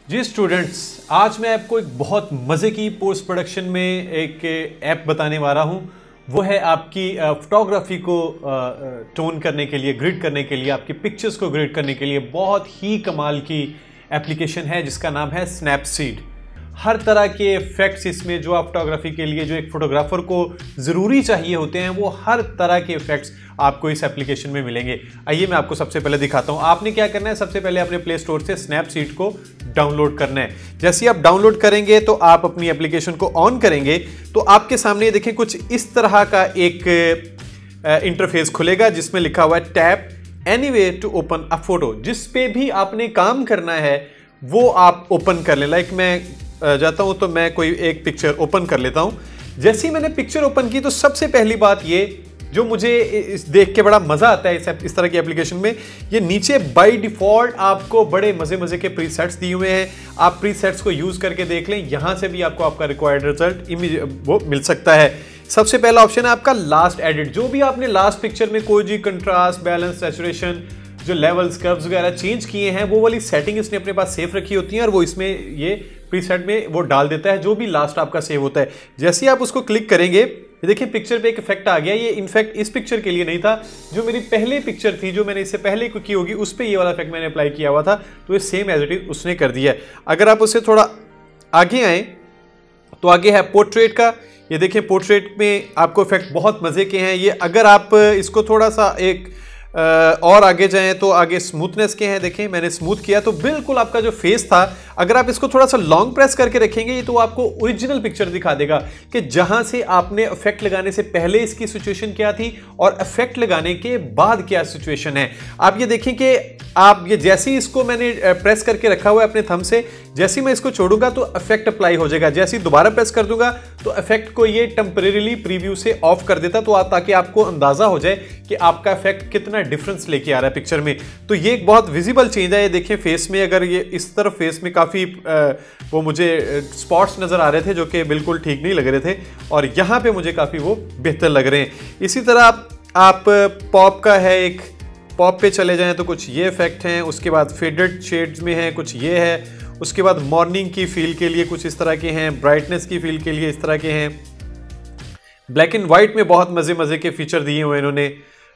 जी students, आज मैं आपको एक बहुत मज़े की पोस्ट प्रोडक्शन में एक ऐप बताने वाला हूँ। वो है आपकी फोटोग्राफी को टोन करने के लिए, ग्रिड करने के लिए, आपकी पिक्चर्स को ग्रिड करने के लिए बहुत ही कमाल की एप्लीकेशन है जिसका नाम है स्नैपसीड। हर तरह के इफेक्ट्स इसमें जो आप फोटोग्राफी के लिए, जो एक फोटोग्राफर को ज़रूरी चाहिए होते हैं, वो हर तरह के इफेक्ट्स आपको इस एप्लीकेशन में मिलेंगे। आइए मैं आपको सबसे पहले दिखाता हूँ। आपने क्या करना है, सबसे पहले अपने प्ले स्टोर से स्नैपसीड को डाउनलोड करना है। जैसे ही आप डाउनलोड करेंगे तो आप अपनी एप्लीकेशन को ऑन करेंगे तो आपके सामने देखें कुछ इस तरह का एक इंटरफेस खुलेगा जिसमें लिखा हुआ है tap anyway to open a photo. जिस पे भी आपने काम करना है वो आप ओपन कर लें। लाइक मैं जाता हूं तो मैं कोई एक पिक्चर ओपन कर लेता हूं। जैसे ही मैंने पिक्चर ओपन की तो सबसे पहली बात ये जो मुझे इस देख के बड़ा मजा आता है इस तरह की एप्लीकेशन में, ये नीचे बाय डिफॉल्ट आपको बड़े मजे के प्रीसेट्स दिए हुए हैं। आप प्रीसेट्स को यूज करके देख लें, यहां से भी आपको आपका रिक्वायर्ड रिजल्ट वो मिल सकता है। सबसे पहला ऑप्शन है आपका लास्ट एडिट। जो भी आपने लास्ट पिक्चर में कोई जी कंट्रास्ट, बैलेंस, सैचुरेशन, जो लेवल्स, कर्व्स वगैरह चेंज किए हैं, वो वाली सेटिंग इसने अपने पास सेव रखी होती है और वो इसमें ये प्रीसेट में वो डाल देता है जो भी लास्ट आपका सेव होता है। जैसे ही आप उसको क्लिक करेंगे, ये देखिए पिक्चर पे एक इफेक्ट आ गया। ये इनफैक्ट इस पिक्चर के लिए नहीं था, जो मेरी पहले पिक्चर थी जो मैंने इससे पहले की होगी उस पर ये वाला इफेक्ट मैंने अप्लाई किया हुआ था, तो ये सेम एज इट इज उसने कर दिया है। अगर आप उससे थोड़ा आगे आए तो आगे है पोर्ट्रेट का। ये देखिए पोर्ट्रेट में आपको इफेक्ट बहुत मजे के हैं। ये अगर आप इसको थोड़ा सा एक और आगे जाएं तो आगे स्मूथनेस के हैं। देखें मैंने स्मूथ किया तो बिल्कुल आपका जो फेस था, अगर आप इसको थोड़ा सा लॉन्ग प्रेस करके रखेंगे तो आपको ओरिजिनल पिक्चर दिखा देगा कि जहां से आपने इफेक्ट लगाने से पहले इसकी सिचुएशन क्या थी और इफेक्ट लगाने के बाद क्या सिचुएशन है। आप ये देखें कि आप ये जैसे ही इसको मैंने प्रेस करके रखा हुआ है अपने थंब से, जैसे ही मैं इसको छोड़ूंगा तो इफेक्ट अप्लाई हो जाएगा। जैसे ही दोबारा प्रेस कर दूंगा तो इफेक्ट को ये टेम्परेरीली प्रीव्यू से ऑफ कर देता, तो ताकि आपको अंदाजा हो जाए कि आपका इफेक्ट कितना डिफरेंस लेके आ रहा है पिक्चर में। तो ये एक बहुत विजिबल चेंज है। ये देखें फेस में, अगर ये इस तरफ फेस में काफी वो मुझे स्पॉट्स नजर आ रहे थे जो कि बिल्कुल ठीक नहीं लग रहे थे, और यहां पे मुझे काफी वो बेहतर लग रहे हैं। इसी तरह आप पॉप का है, एक पॉप पे चले जाएं तो कुछ ये इफेक्ट हैं। उसके बाद फेडेड शेड्स में है, कुछ ये है। उसके बाद मॉर्निंग की फील के लिए कुछ इस तरह के हैं, ब्राइटनेस की फील के लिए इस तरह के हैं। ब्लैक एंड व्हाइट में बहुत मजे के फीचर दिए हुए इन्होंने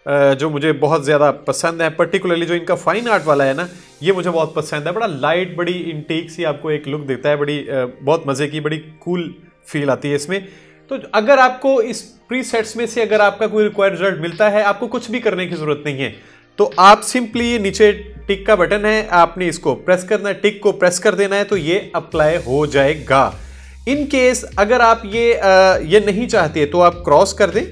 जो मुझे बहुत ज़्यादा पसंद है। पर्टिकुलरली जो इनका फाइन आर्ट वाला है ना, ये मुझे बहुत पसंद है। बड़ा लाइट, बड़ी इंटेक सी आपको एक लुक देता है, बड़ी बहुत मज़े की, बड़ी कूल फील आती है इसमें। तो अगर आपको इस प्रीसेट्स में से अगर आपका कोई रिक्वायर्ड रिजल्ट मिलता है, आपको कुछ भी करने की ज़रूरत नहीं है। तो आप सिंपली नीचे टिक का बटन है, आपने इसको प्रेस करना है, टिक को प्रेस कर देना है तो ये अप्लाई हो जाएगा। इन केस अगर आप ये नहीं चाहते तो आप क्रॉस कर दें।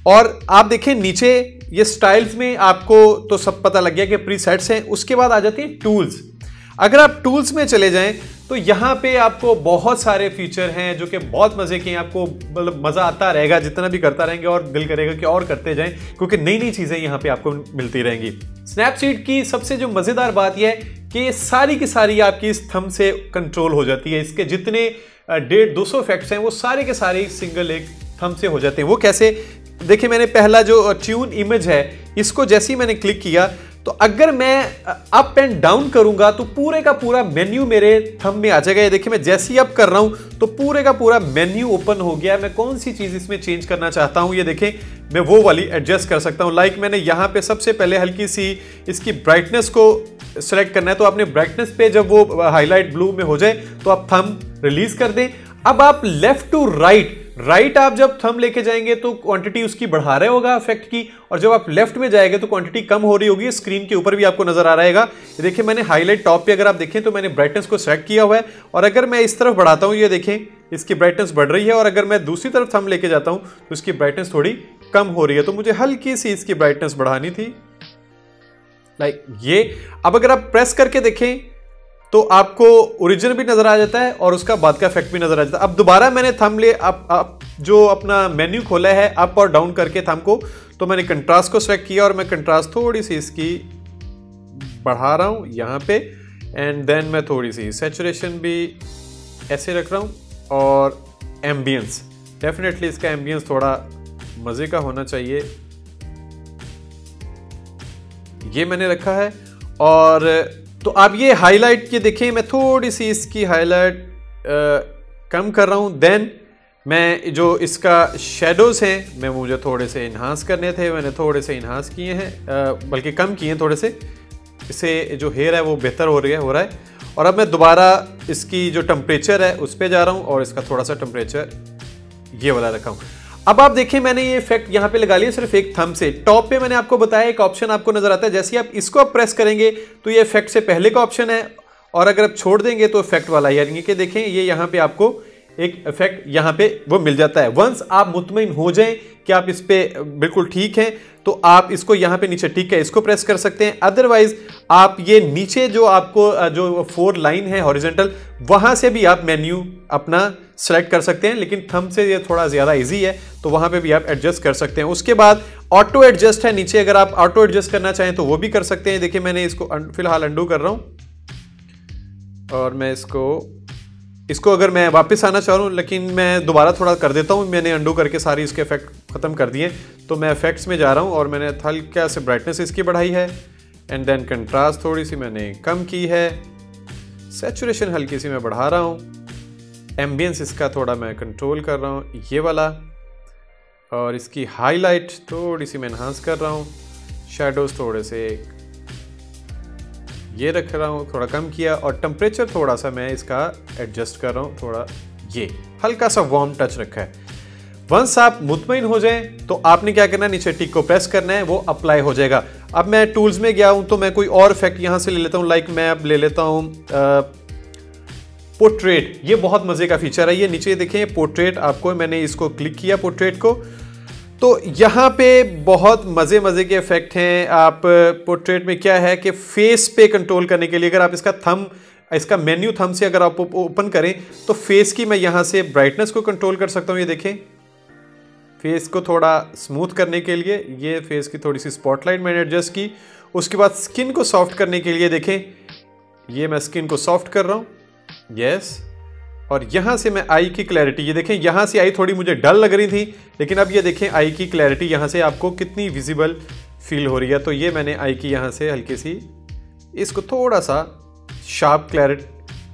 और आप देखें नीचे ये स्टाइल्स में आपको तो सब पता लग गया कि प्रीसेट्स हैं। उसके बाद आ जाती है टूल्स। अगर आप टूल्स में चले जाएं तो यहां पे आपको बहुत सारे फीचर हैं जो कि बहुत मजे के हैं। आपको मतलब मजा आता रहेगा, जितना भी करता रहेंगे और दिल करेगा कि और करते जाएं, क्योंकि नई नई चीजें यहां पे आपको मिलती रहेंगी। स्नैपसीड की सबसे जो मजेदार बात यह है कि ये सारी की सारी आपकी इस थंब से कंट्रोल हो जाती है। इसके जितने 150-200 इफेक्ट्स हैं वो सारे के सारे सिंगल एक थंब से हो जाते हैं। वो कैसे, देखिए मैंने पहला जो ट्यून इमेज है, इसको जैसे ही मैंने क्लिक किया तो अगर मैं अप एंड डाउन करूंगा तो पूरे का पूरा मेन्यू मेरे थंब में आ जाएगा। ये देखिए मैं जैसे ही अप कर रहा हूं तो पूरे का पूरा मेन्यू ओपन हो गया। मैं कौन सी चीज इसमें चेंज करना चाहता हूं, ये देखें मैं वो वाली एडजस्ट कर सकता हूं। लाइक मैंने यहां पे सबसे पहले हल्की सी इसकी ब्राइटनेस को सेलेक्ट करना है, तो आपने ब्राइटनेस पे जब वो हाईलाइट ब्लू में हो जाए तो आप थंब रिलीज कर दें। अब आप लेफ्ट टू राइट आप जब थंब लेके जाएंगे तो क्वांटिटी उसकी बढ़ा रहे होगा इफेक्ट की, और जब आप लेफ्ट में जाएंगे तो क्वांटिटी कम हो रही होगी। स्क्रीन के ऊपर भी आपको नजर आ रहेगा। देखिए मैंने हाईलाइट टॉप पे अगर आप देखें तो मैंने ब्राइटनेस को सेलेक्ट किया हुआ है, और अगर मैं इस तरफ बढ़ाता हूं, ये देखें इसकी ब्राइटनेस बढ़ रही है, और अगर मैं दूसरी तरफ थंब लेके जाता हूं तो इसकी ब्राइटनेस थोड़ी कम हो रही है। तो मुझे हल्की सी इसकी ब्राइटनेस बढ़ानी थी, लाइक ये। अब अगर आप प्रेस करके देखें तो आपको ओरिजिनल भी नजर आ जाता है और उसका बाद का इफेक्ट भी नजर आ जाता है। अब दोबारा मैंने थंब जो अपना मेन्यू खोला है अप और डाउन करके थंब को, तो मैंने कंट्रास्ट को सेलेक्ट किया और मैं कंट्रास्ट थोड़ी सी इसकी बढ़ा रहा हूं यहां पे, एंड देन मैं थोड़ी सी सैचुरेशन भी ऐसे रख रहा हूं, और एम्बियंस, डेफिनेटली इसका एम्बियंस थोड़ा मजे का होना चाहिए, ये मैंने रखा है। और तो आप ये हाईलाइट के देखें, मैं थोड़ी सी इसकी हाईलाइट कम कर रहा हूँ। देन मैं जो इसका शेडोज़ हैं मैं मुझे थोड़े से इन्हांस करने थे, मैंने थोड़े से इन्हांस किए हैं, बल्कि कम किए हैं थोड़े से। इससे जो हेयर है वो बेहतर हो रहा है। और अब मैं दोबारा इसकी जो टेम्परेचर है उस पर जा रहा हूँ और इसका थोड़ा सा टेम्परेचर ये वाला रखा हूँ। अब आप देखें मैंने ये इफेक्ट यहाँ पे लगा लिया सिर्फ एक थंब से। टॉप पे मैंने आपको बताया एक ऑप्शन आपको नजर आता है, जैसे आप इसको आप प्रेस करेंगे तो ये इफेक्ट से पहले का ऑप्शन है, और अगर आप छोड़ देंगे तो इफेक्ट वाला, यानी कि देखें ये यहाँ पे आपको एक इफेक्ट यहाँ पे वो मिल जाता है। वंस आप मुतमईन हो जाएं कि आप इस पे बिल्कुल ठीक हैं तो आप इसको यहाँ पे नीचे ठीक है इसको प्रेस कर सकते हैं। अदरवाइज आप ये नीचे जो आपको जो 4 लाइन है हॉरिजॉन्टल, वहां से भी आप मेन्यू अपना सेलेक्ट कर सकते हैं, लेकिन थंब से ये थोड़ा ज्यादा इजी है तो वहां पे भी आप एडजस्ट कर सकते हैं। उसके बाद ऑटो एडजस्ट है नीचे, अगर आप ऑटो एडजस्ट करना चाहें तो वो भी कर सकते हैं। देखिए मैंने इसको फिलहाल अंडू कर रहा हूं और मैं इसको अगर मैं वापस आना चाह रहा हूँ, लेकिन मैं दोबारा थोड़ा कर देता हूँ। मैंने अंडू करके सारी इसके इफेक्ट खत्म कर दिए, तो मैं इफेक्ट्स में जा रहा हूँ और मैंने हल्का से ब्राइटनेस इसकी बढ़ाई है, एंड देन कंट्रास्ट थोड़ी सी मैंने कम की है, सैचुरेशन हल्की सी मैं बढ़ा रहा हूँ, एम्बियंस इसका थोड़ा मैं कंट्रोल कर रहा हूँ ये वाला, और इसकी हाईलाइट थोड़ी सी मैं एनहांस कर रहा हूँ, शेडोज थोड़े से ये रख रहा हूँ, थोड़ा कम किया, और टेम्परेचर थोड़ा सा मैं इसका एडजस्ट कर रहा हूँ, थोड़ा ये हल्का सा वार्म टच रखा है। वंस आप मुतमईन हो जाएं तो आपने क्या करना है, नीचे टिक को प्रेस करना है, वो अप्लाई हो जाएगा। अब मैं टूल्स में गया हूं तो मैं कोई और इफेक्ट यहां से ले लेता हूं, लाइक मैं अब ले लेता हूं पोर्ट्रेट। ये बहुत मजे का फीचर है, ये नीचे देखें पोर्ट्रेट, आपको मैंने इसको क्लिक किया पोर्ट्रेट को, तो यहाँ पे बहुत मजे के इफेक्ट हैं। आप पोर्ट्रेट में क्या है कि फेस पे कंट्रोल करने के लिए अगर आप इसका मेन्यू थंब से अगर आप ओपन करें तो फेस की मैं यहाँ से ब्राइटनेस को कंट्रोल कर सकता हूँ। ये देखें फेस को थोड़ा स्मूथ करने के लिए ये फेस की थोड़ी सी स्पॉटलाइट मैंने एडजस्ट की। उसके बाद स्किन को सॉफ्ट करने के लिए देखें ये मैं स्किन को सॉफ्ट कर रहा हूँ, यस। और यहाँ से मैं आई की क्लैरिटी, ये देखें यहाँ से आई थोड़ी मुझे डल लग रही थी, लेकिन अब ये देखें आई की क्लैरिटी यहाँ से आपको कितनी विजिबल फील हो रही है। तो ये मैंने आई की यहाँ से हल्की सी इसको थोड़ा सा शार्प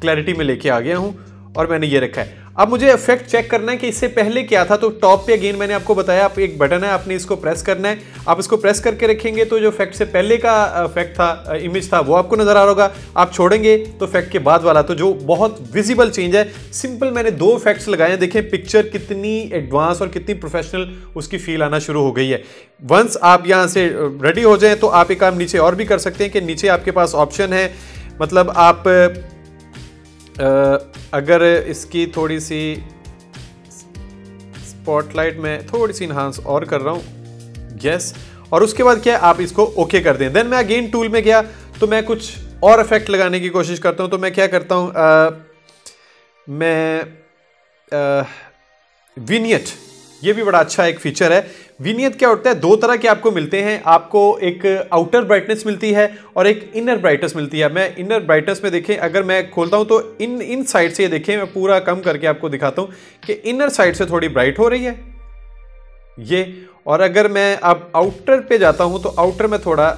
क्लैरिटी में लेके आ गया हूँ और मैंने ये रखा है। अब मुझे इफेक्ट चेक करना है कि इससे पहले क्या था, तो टॉप पे अगेन मैंने आपको बताया आप एक बटन है, आपने इसको प्रेस करना है। आप इसको प्रेस करके रखेंगे तो जो इफेक्ट से पहले का इफेक्ट था, इमेज था, वो आपको नजर आ रहा होगा। आप छोड़ेंगे तो इफेक्ट के बाद वाला, तो जो बहुत विजिबल चेंज है। सिंपल मैंने 2 इफेक्ट्स लगाए हैं, देखें पिक्चर कितनी एडवांस और कितनी प्रोफेशनल उसकी फील आना शुरू हो गई है। वंस आप यहाँ से रेडी हो जाए तो आप एक काम नीचे और भी कर सकते हैं कि नीचे आपके पास ऑप्शन है, मतलब आप अगर इसकी थोड़ी सी स्पॉटलाइट में थोड़ी सी इन्हांस और कर रहा हूँ, यस। और उसके बाद क्या है, आप इसको ओके कर दें। देन मैं अगेन टूल में गया तो मैं कुछ और इफेक्ट लगाने की कोशिश करता हूँ। तो मैं क्या करता हूँ, मैं विनियट, ये भी बड़ा अच्छा एक फीचर है। विनियत क्या होता है, 2 तरह के आपको मिलते हैं। आपको एक आउटर ब्राइटनेस मिलती है और एक इनर ब्राइटनेस मिलती है। मैं इनर ब्राइटनेस में देखें अगर मैं खोलता हूं तो इन साइड से ये देखें, मैं पूरा कम करके आपको दिखाता हूं कि इनर साइड से थोड़ी ब्राइट हो रही है ये। और अगर मैं अब आउटर पे जाता हूं तो आउटर में थोड़ा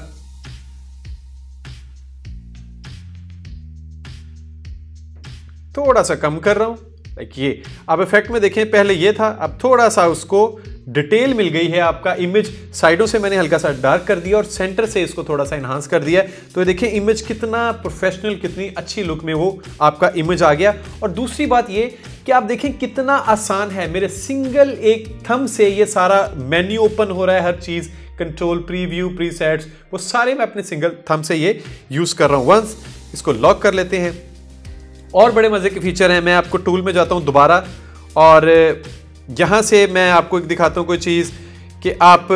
सा कम कर रहा हूं, लाइक ये। अब इफेक्ट में देखें पहले ये था, अब थोड़ा सा उसको डिटेल मिल गई है। आपका इमेज साइडों से मैंने हल्का सा डार्क कर दिया और सेंटर से इसको थोड़ा सा इन्हांस कर दिया। तो ये देखें इमेज कितना प्रोफेशनल, कितनी अच्छी लुक में वो आपका इमेज आ गया। और दूसरी बात ये कि आप देखें कितना आसान है, मेरे सिंगल एक थंब से ये सारा मेन्यू ओपन हो रहा है। हर चीज कंट्रोल, प्रीव्यू, प्रीसेट्स, वो सारे मैं अपने सिंगल थंब से ये यूज कर रहा हूं। वंस इसको लॉक कर लेते हैं। और बड़े मजे के फीचर हैं। मैं आपको टूल में जाता हूं दोबारा और यहां से मैं आपको एक दिखाता हूं कोई चीज कि आप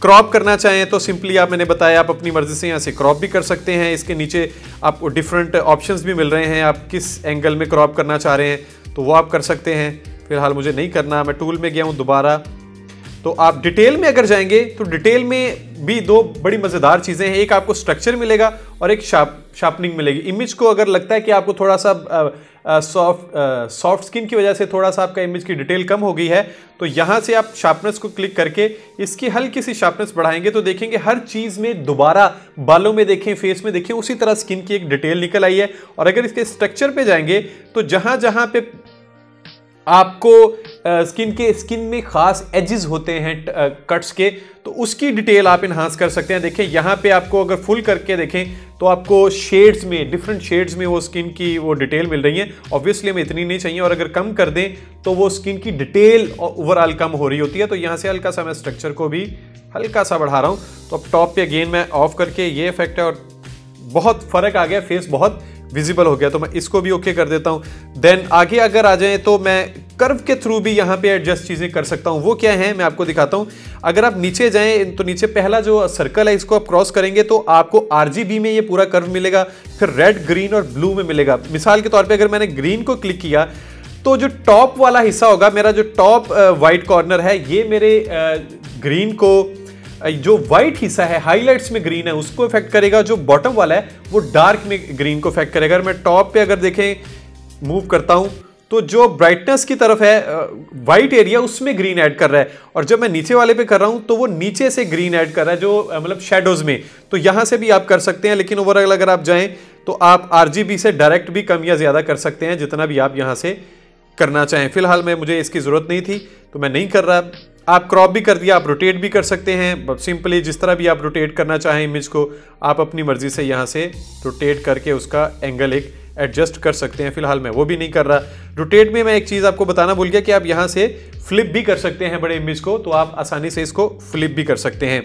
क्रॉप करना चाहें तो सिंपली आप, मैंने बताया, आप अपनी मर्जी से यहां से क्रॉप भी कर सकते हैं। इसके नीचे आपको डिफरेंट ऑप्शंस भी मिल रहे हैं, आप किस एंगल में क्रॉप करना चाह रहे हैं तो वो आप कर सकते हैं। फिलहाल मुझे नहीं करना, मैं टूल में गया हूं दोबारा। तो आप डिटेल में अगर जाएंगे तो डिटेल में भी दो बड़ी मज़ेदार चीज़ें हैं। एक आपको स्ट्रक्चर मिलेगा और एक शार्पनिंग मिलेगी। इमेज को अगर लगता है कि आपको थोड़ा सा सॉफ्ट स्किन की वजह से थोड़ा सा आपका इमेज की डिटेल कम हो गई है, तो यहाँ से आप शार्पनेस को क्लिक करके इसकी हल्की सी शार्पनेस बढ़ाएंगे तो देखेंगे हर चीज़ में दोबारा, बालों में देखें, फेस में देखें, उसी तरह स्किन की एक डिटेल निकल आई है। और अगर इसके स्ट्रक्चर पे जाएंगे तो जहाँ जहाँ पे आपको स्किन में खास एजेस होते हैं कट्स के, तो उसकी डिटेल आप इन्हांस कर सकते हैं। देखें यहाँ पे आपको अगर फुल करके देखें तो आपको शेड्स में, डिफरेंट शेड्स में वो स्किन की वो डिटेल मिल रही है। ऑब्वियसली हमें इतनी नहीं चाहिए, और अगर कम कर दें तो वो स्किन की डिटेल ओवरऑल कम हो रही होती है। तो यहाँ से हल्का सा मैं स्ट्रक्चर को भी हल्का सा बढ़ा रहा हूँ। तो अब टॉप पे अगेन मैं ऑफ करके, ये इफेक्ट है और बहुत फर्क आ गया, फेस बहुत विजिबल हो गया, तो मैं इसको भी ओके कर देता हूं। देन आगे अगर आ जाएं तो मैं कर्व के थ्रू भी यहां पे एडजस्ट चीजें कर सकता हूं। वो क्या है मैं आपको दिखाता हूं। अगर आप नीचे जाएं तो नीचे पहला जो सर्कल है इसको आप क्रॉस करेंगे तो आपको आरजीबी में ये पूरा कर्व मिलेगा, फिर रेड, ग्रीन और ब्लू में मिलेगा। मिसाल के तौर पे अगर मैंने ग्रीन को क्लिक किया तो जो टॉप वाला हिस्सा होगा, मेरा जो टॉप वाइट कॉर्नर है, ये मेरे ग्रीन को, जो व्हाइट हिस्सा है हाइलाइट्स में ग्रीन है उसको इफेक्ट करेगा, जो बॉटम वाला है वो डार्क में ग्रीन को इफेक्ट करेगा। अगर मैं टॉप पे अगर देखें मूव करता हूं तो जो ब्राइटनेस की तरफ है व्हाइट एरिया उसमें ग्रीन ऐड कर रहा है, और जब मैं नीचे वाले पे कर रहा हूं तो वो नीचे से ग्रीन ऐड कर रहा है, जो मतलब शेडोज में। तो यहां से भी आप कर सकते हैं, लेकिन ओवरऑल अगर आप जाएं तो आप आरजीबी से डायरेक्ट भी कम या ज्यादा कर सकते हैं, जितना भी आप यहां से करना चाहें। फिलहाल में मुझे इसकी जरूरत नहीं थी तो मैं नहीं कर रहा। आप क्रॉप भी कर दिया, आप रोटेट भी कर सकते हैं, सिंपली जिस तरह भी आप रोटेट करना चाहें इमेज को आप अपनी मर्जी से यहाँ से रोटेट करके उसका एंगल एक एडजस्ट कर सकते हैं। फिलहाल मैं वो भी नहीं कर रहा। रोटेट में मैं एक चीज़ आपको बताना भूल गया कि आप यहाँ से फ्लिप भी कर सकते हैं बड़े इमेज को, तो आप आसानी से इसको फ्लिप भी कर सकते हैं।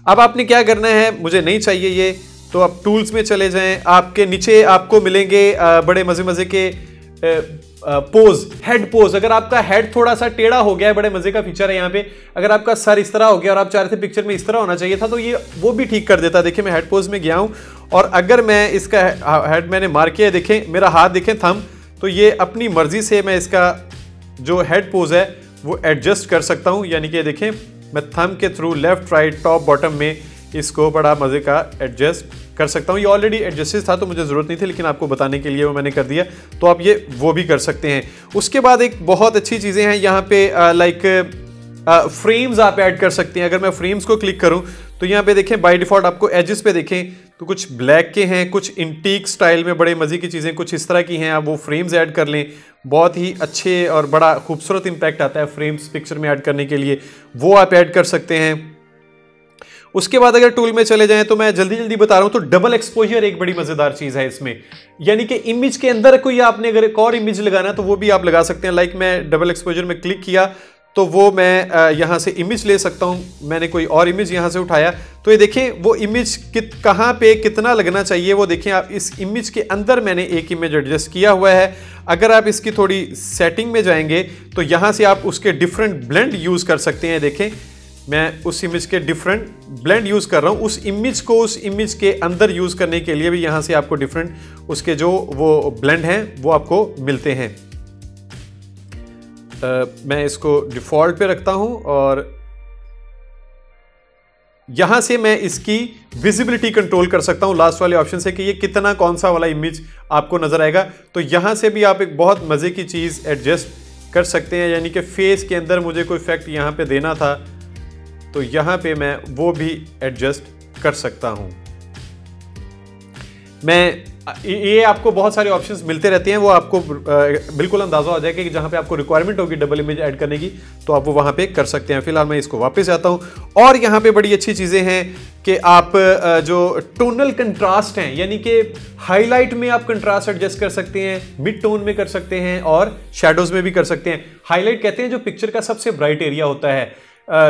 अब आपने क्या करना है, मुझे नहीं चाहिए ये, तो आप टूल्स में चले जाएं। आपके नीचे आपको मिलेंगे बड़े मजे मजे के पोज, हेड पोज। अगर आपका हेड थोड़ा सा टेढ़ा हो गया है, बड़े मजे का फीचर है यहाँ पे, अगर आपका सर इस तरह हो गया और आप चाह रहे थे पिक्चर में इस तरह होना चाहिए था, तो ये वो भी ठीक कर देता। देखिए मैं हेड पोज में गया हूं और अगर मैं इसका हेड मैंने मार किया, देखें मेरा हाथ देखें थंब, तो ये अपनी मर्जी से मैं इसका जो हेड पोज है वो एडजस्ट कर सकता हूं। यानी कि देखें मैं थंब के through left, right, top, bottom में इसको बड़ा मजे का एडजस्ट कर सकता हूं। ये ऑलरेडी एडजस्ट था तो मुझे ज़रूरत नहीं थी, लेकिन आपको बताने के लिए वो मैंने कर दिया, तो आप ये वो भी कर सकते हैं। उसके बाद एक बहुत अच्छी चीज़ें हैं यहाँ पे, लाइक फ्रेम्स आप ऐड कर सकते हैं। अगर मैं फ्रेम्स को क्लिक करूँ तो यहाँ पे देखें बाय डिफ़ॉल्ट आपको एजेस पे देखें तो कुछ ब्लैक के हैं, कुछ इंटीक स्टाइल में बड़े मज़े की चीज़ें कुछ इस तरह की हैं। आप वो फ्रेम्स ऐड कर लें, बहुत ही अच्छे और बड़ा खूबसूरत इम्पैक्ट आता है फ्रेम्स पिक्चर में ऐड करने के लिए, वो आप ऐड कर सकते हैं। उसके बाद अगर टूल में चले जाएं तो मैं जल्दी जल्दी बता रहा हूं, तो डबल एक्सपोजर एक बड़ी मजेदार चीज है इसमें। यानी कि इमेज के अंदर कोई आपने अगर एक और इमेज लगाना है तो वो भी आप लगा सकते हैं। लाइक मैं डबल एक्सपोजर में क्लिक किया तो वो मैं यहां से इमेज ले सकता हूं। मैंने कोई और इमेज यहां से उठाया तो ये देखें वो इमेज कहां पे कितना लगना चाहिए वो देखें आप। इस इमेज के अंदर मैंने एक इमेज एडजस्ट किया हुआ है। अगर आप इसकी थोड़ी सेटिंग में जाएंगे तो यहां से आप उसके डिफरेंट ब्लेंड यूज कर सकते हैं। देखें मैं उस इमेज के डिफरेंट ब्लेंड यूज कर रहा हूं। उस इमेज को उस इमेज के अंदर यूज करने के लिए भी यहां से आपको डिफरेंट उसके जो वो ब्लेंड हैं वो आपको मिलते हैं। मैं इसको डिफॉल्ट पे रखता हूं और यहां से मैं इसकी विजिबिलिटी कंट्रोल कर सकता हूं लास्ट वाले ऑप्शन से कि ये कितना कौन सा वाला इमेज आपको नजर आएगा। तो यहां से भी आप एक बहुत मजे की चीज एडजस्ट कर सकते हैं। यानी कि फेस के अंदर मुझे कोई इफेक्ट यहां पे देना था तो यहां पे मैं वो भी एडजस्ट कर सकता हूं। मैं ये आपको बहुत सारे ऑप्शंस मिलते रहते हैं, वो आपको बिल्कुल अंदाजा हो जाएगा कि जहां पे आपको रिक्वायरमेंट होगी डबल इमेज ऐड करने की तो आप वो वहां पे कर सकते हैं। फिलहाल मैं इसको वापस आता हूं और यहां पे बड़ी अच्छी चीजें हैं कि आप जो टोनल कंट्रास्ट हैं, यानी कि हाईलाइट में आप कंट्रास्ट एडजस्ट कर सकते हैं, मिड टोन में कर सकते हैं और शैडोज में भी कर सकते हैं। हाईलाइट कहते हैं जो पिक्चर का सबसे ब्राइट एरिया होता है,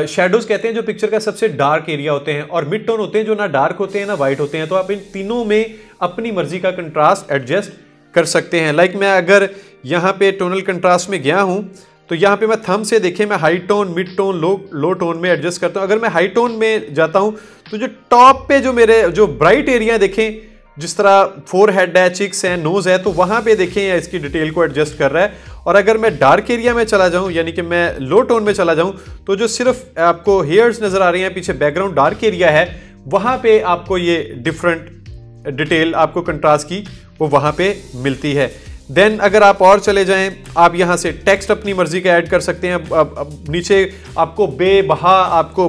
शैडोज कहते हैं जो पिक्चर का सबसे डार्क एरिया होते हैं, और मिड टोन होते हैं जो ना डार्क होते हैं ना वाइट होते हैं। तो आप इन तीनों में अपनी मर्जी का कंट्रास्ट एडजस्ट कर सकते हैं। लाइक मैं अगर यहाँ पे टोनल कंट्रास्ट में गया हूँ तो यहाँ पे मैं थंब से देखें मैं हाई टोन, मिड टोन, लो टोन में एडजस्ट करता हूँ। अगर मैं हाई टोन में जाता हूँ तो जो टॉप पे जो मेरे जो ब्राइट एरिया देखें जिस तरह फोर हेड है, चिक्स है, नोज है, तो वहां पे देखें या इसकी डिटेल को एडजस्ट कर रहा है। और अगर मैं डार्क एरिया में चला जाऊं, यानी कि मैं लो टोन में चला जाऊं, तो जो सिर्फ आपको हेयर्स नजर आ रही हैं, पीछे बैकग्राउंड डार्क एरिया है, वहां पे आपको ये डिफरेंट डिटेल आपको कंट्रास्ट की वो वहां पे मिलती है। देन अगर आप और चले जाएं, आप यहां से टेक्स्ट अपनी मर्जी का ऐड कर सकते हैं। नीचे आपको बेबहा आपको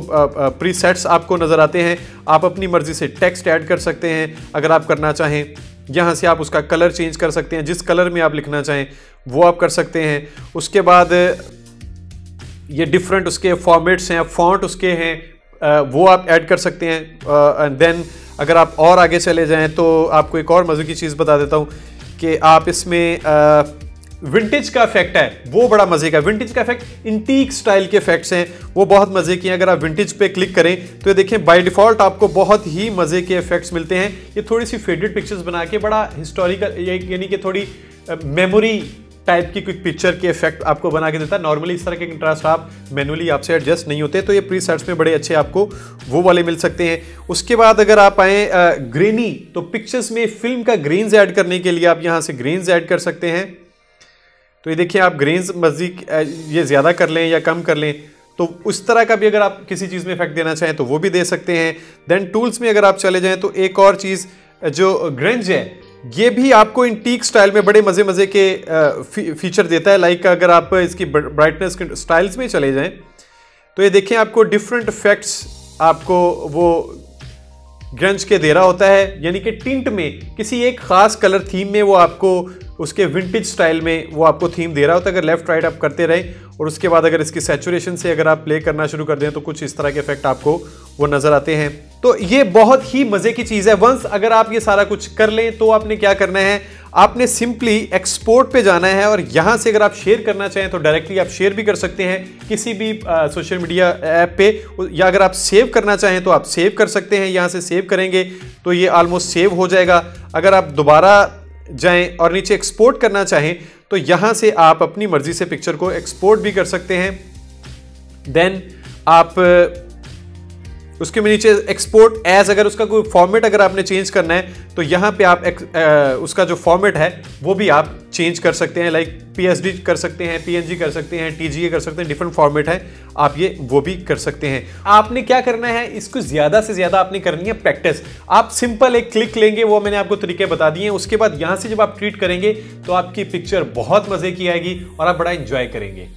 प्रीसेट्स आपको नजर आते हैं, आप अपनी मर्जी से टेक्स्ट ऐड कर सकते हैं अगर आप करना चाहें। यहां से आप उसका कलर चेंज कर सकते हैं, जिस कलर में आप लिखना चाहें वो आप कर सकते हैं। उसके बाद ये डिफरेंट उसके फॉर्मेट्स हैं, फॉन्ट उसके हैं, वो आप ऐड कर सकते हैं। एंड देन अगर आप और आगे चले जाएं तो आपको एक और मजे की चीज़ बता देता हूं कि आप इसमें विंटेज का इफेक्ट है, वो बड़ा मजे का। विंटेज का इफेक्ट, इंटीक स्टाइल के इफेक्ट्स हैं, वो बहुत मजे के हैं। अगर आप विंटेज पे क्लिक करें तो ये देखें बाय डिफॉल्ट आपको बहुत ही मजे के इफेक्ट्स मिलते हैं। ये थोड़ी सी फेडेड पिक्चर्स बना के बड़ा हिस्टोरिकल, यानी कि थोड़ी मेमोरी टाइप की कोई पिक्चर के इफेक्ट आपको बना के देता है। नॉर्मली इस तरह के कंट्रास्ट आप मैनुअली आपसे एडजस्ट नहीं होते, तो ये प्रीसेट्स में बड़े अच्छे आपको वो वाले मिल सकते हैं। उसके बाद अगर आप आए ग्रेनी, तो पिक्चर्स में फिल्म का ग्रेन्स ऐड करने के लिए आप यहां से ग्रेन्स ऐड कर सकते हैं। तो ये देखिए आप ग्रेन्स मजीद ये ज्यादा कर लें या कम कर लें, तो उस तरह का भी अगर आप किसी चीज में इफेक्ट देना चाहें तो वो भी दे सकते हैं। देन टूल्स में अगर आप चले जाएं तो एक और चीज जो ग्रेंज है, ये भी आपको इंटीक स्टाइल में बड़े मजे के फीचर देता है। लाइक अगर आप इसकी ब्राइटनेस स्टाइल्स में चले जाएं तो ये देखें आपको डिफरेंट इफेक्ट्स आपको वो ग्रेंज के दे रहा होता है, यानी कि टिंट में किसी एक खास कलर थीम में वो आपको उसके विंटेज स्टाइल में वो आपको थीम दे रहा होता है। अगर लेफ्ट राइट आप करते रहें और उसके बाद अगर इसकी सैचुरेशन से अगर आप प्ले करना शुरू कर दें तो कुछ इस तरह के इफेक्ट आपको वो नजर आते हैं। तो ये बहुत ही मजे की चीज है। वंस अगर आप ये सारा कुछ कर लें तो आपने क्या करना है, आपने सिंपली एक्सपोर्ट पे जाना है और यहां से अगर आप शेयर करना चाहें तो डायरेक्टली आप शेयर भी कर सकते हैं किसी भी सोशल मीडिया ऐप पे, या अगर आप सेव करना चाहें तो आप सेव कर सकते हैं। यहां से सेव करेंगे तो ये ऑलमोस्ट सेव हो जाएगा। अगर आप दोबारा जाएं और नीचे एक्सपोर्ट करना चाहें तो यहां से आप अपनी मर्जी से पिक्चर को एक्सपोर्ट भी कर सकते हैं। देन आप उसके में नीचे एक्सपोर्ट एज, अगर उसका कोई फॉर्मेट अगर आपने चेंज करना है तो यहाँ पे आप उसका जो फॉर्मेट है वो भी आप चेंज कर सकते हैं। लाइक PSD कर सकते हैं, PNG कर सकते हैं, TGA कर सकते हैं, डिफरेंट फॉर्मेट है, आप ये वो भी कर सकते हैं। आपने क्या करना है, इसको ज्यादा से ज्यादा आपने करनी है प्रैक्टिस। आप सिंपल एक क्लिक लेंगे, वो मैंने आपको तरीके बता दिए हैं। उसके बाद यहाँ से जब आप ट्रीट करेंगे तो आपकी पिक्चर बहुत मजे की आएगी और आप बड़ा इंजॉय करेंगे।